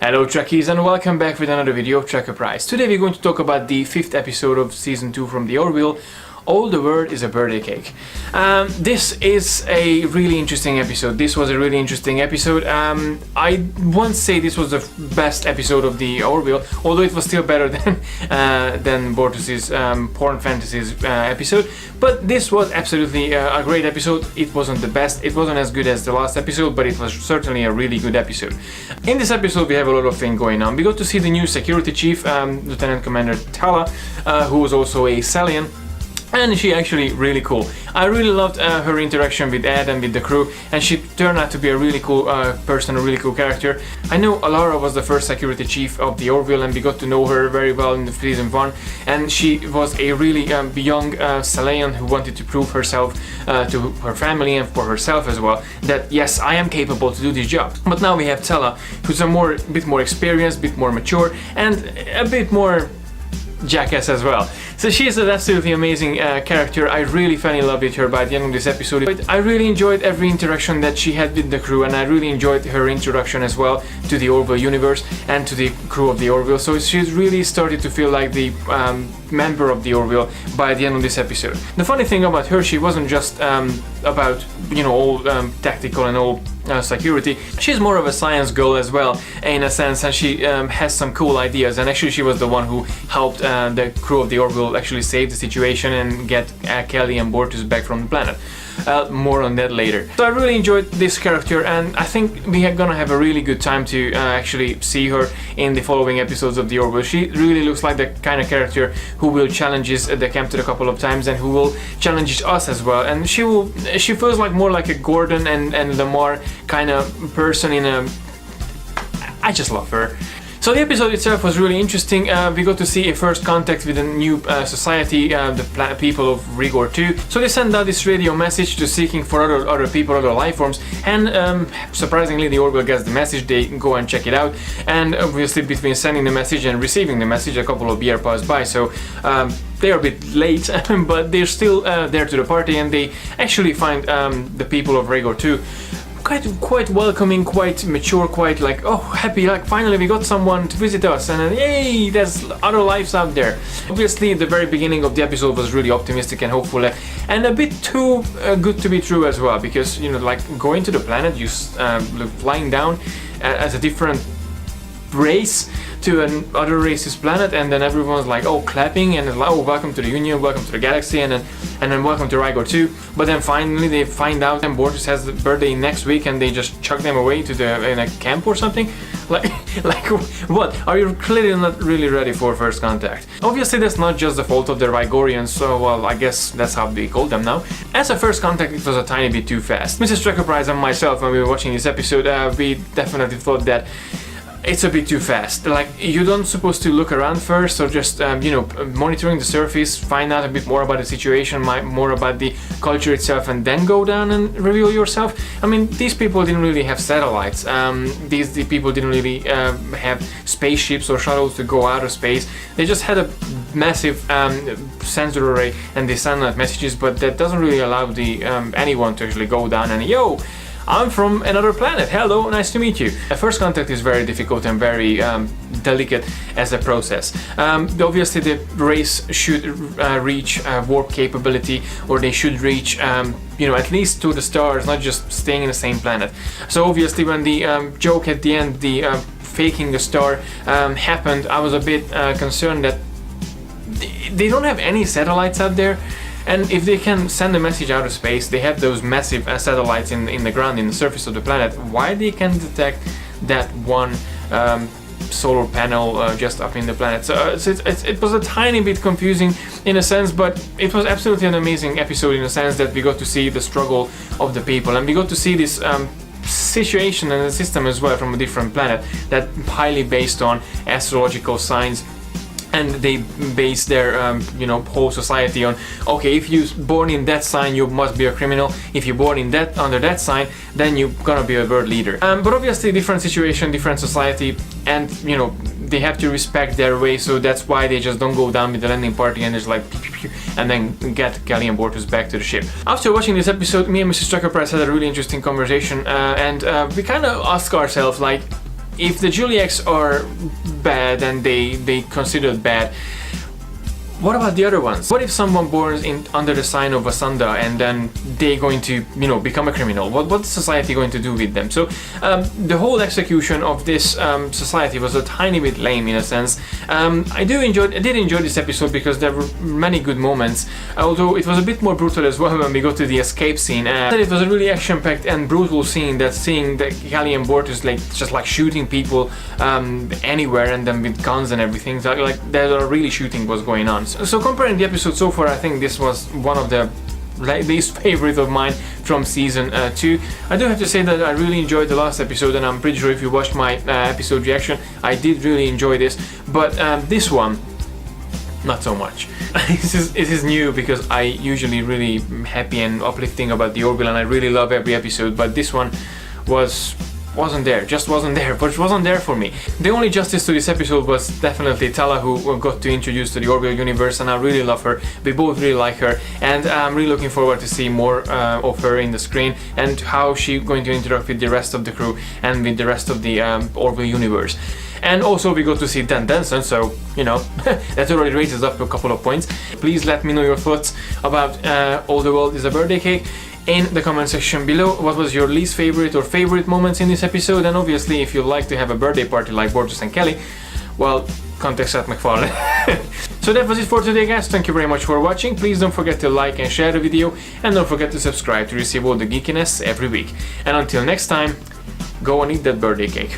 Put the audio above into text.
Hello Trekkies and welcome back with another video of TREKKERPRISE. Today we're going to talk about the 5th episode of Season 2 from the Orville, All the World is a Birthday Cake. This is a really interesting episode. This was a really interesting episode. I won't say this was the best episode of the Orville, although it was still better than Bortus's Porn Fantasies episode. But this was absolutely a great episode. It wasn't the best, it wasn't as good as the last episode, but it was certainly a really good episode. In this episode we have a lot of things going on. We got to see the new security chief, Lieutenant Commander Tala, who was also a Salian. And she actually really cool. I really loved her interaction with Ed and with the crew, and she turned out to be a really cool person, a really cool character. I know Alara was the first security chief of the Orville, and we got to know her very well in the season 1, and she was a really young Salian who wanted to prove herself to her family and for herself as well, that yes, I am capable to do this job. But now we have Tala, who's a bit more experienced, bit more mature, and a bit more jackass as well. So she's an absolutely amazing character. I really fell in love with her by the end of this episode. I really enjoyed every interaction that she had with the crew, and I really enjoyed her introduction as well to the Orville universe and to the crew of the Orville. So she's really started to feel like the member of the Orville by the end of this episode. The funny thing about her, she wasn't just about, you know, all tactical and all security. She's more of a science girl as well, in a sense, and she has some cool ideas, and actually she was the one who helped the crew of the Orville actually save the situation and get Kelly and Bortus back from the planet. More on that later. So I really enjoyed this character, and I think we are gonna have a really good time to actually see her in the following episodes of the Orville. She really looks like the kind of character who will challenge the captain a couple of times and who will challenge us as well. And she feels like more like a Gordon and Lamar kind of person I just love her. So the episode itself was really interesting. We got to see a first contact with a new society, the people of Rigor 2. So they send out this radio message to seeking for other people, other life forms, and surprisingly the Orville gets the message. They go and check it out, and obviously between sending the message and receiving the message a couple of years pass by, so they're a bit late, but they're still there to the party, and they actually find the people of Rigor 2 quite welcoming, quite mature, quite like, oh, happy, like finally we got someone to visit us, and then yay, there's other lives out there. Obviously the very beginning of the episode was really optimistic and hopeful, and a bit too good to be true as well, because, you know, like going to the planet, you flying down as a different race to another race's planet, and then everyone's like, oh, clapping, and like, oh, welcome to the Union, welcome to the galaxy, and then welcome to Rigor 2. But then finally they find out and Bortus has the birthday next week, and they just chuck them away to in a camp or something. Like what? Are you clearly not really ready for first contact? Obviously that's not just the fault of the Rigorians, so well, I guess that's how we call them now. As a first contact, it was a tiny bit too fast. Mrs. TREKKERPRISE and myself, when we were watching this episode, we definitely thought that it's a bit too fast. Like, you don't supposed to look around first, or just you know, monitoring the surface, find out a bit more about the situation, more about the culture itself, and then go down and reveal yourself. I mean, these people didn't really have satellites. The people didn't really have spaceships or shuttles to go out of space. They just had a massive sensor array, and they send out messages, but that doesn't really allow the anyone to actually go down and, yo, I'm from another planet, hello, nice to meet you. First contact is very difficult and very delicate as a process. Obviously the race should reach warp capability, or they should reach you know, at least to the stars, not just staying in the same planet. So obviously when the joke at the end, the faking the star happened, I was a bit concerned that they don't have any satellites out there. And if they can send a message out of space, they have those massive satellites in the ground, in the surface of the planet. Why they can detect that one solar panel just up in the planet? So it was a tiny bit confusing in a sense, but it was absolutely an amazing episode in a sense that we got to see the struggle of the people, and we got to see this situation and the system as well from a different planet that highly based on astrological signs. And they base their you know, whole society on, okay, if you're born in that sign, you must be a criminal. If you're born in under that sign, then you're gonna be a world leader. But obviously different situation, different society, and you know, they have to respect their way, so that's why they just don't go down with the landing party and just like and then get Kelly and Bortus back to the ship. After watching this episode, me and Mrs. TREKKERPRISE had a really interesting conversation, and we kind of asked ourselves, like, if the Juliacs are bad and they considered bad, what about the other ones? What if someone born under the sign of Vasanda and then they're going to, you know, become a criminal? What's society going to do with them? So the whole execution of this society was a tiny bit lame in a sense. I did enjoy this episode because there were many good moments, although it was a bit more brutal as well when we got to the escape scene. It was a really action-packed and brutal scene, that seeing the Kelly and Bortus just like shooting people anywhere, and then with guns and everything. So, like, there really shooting was going on. So comparing the episode so far, I think this was one of the least favorite of mine from season 2. I do have to say that I really enjoyed the last episode, and I'm pretty sure if you watched my episode reaction, I did really enjoy this. But this one, not so much. This is new because I usually really happy and uplifting about the Orville, and I really love every episode. But this one wasn't there for me. The only justice to this episode was definitely Tala, who got to introduce to the Orville universe, and I really love her. We both really like her, and I'm really looking forward to see more of her in the screen and how she's going to interact with the rest of the crew and with the rest of the Orville universe. And also we got to see Dan Denson, so you know that already raises up a couple of points. Please let me know your thoughts about All the World is a Birthday Cake in the comment section below. What was your least favorite or favorite moments in this episode? And obviously, if you'd like to have a birthday party like Bortus and Kelly, well, contact Seth MacFarlane. So that was it for today, guys. Thank you very much for watching. Please don't forget to like and share the video, and don't forget to subscribe to receive all the geekiness every week. And until next time, go and eat that birthday cake.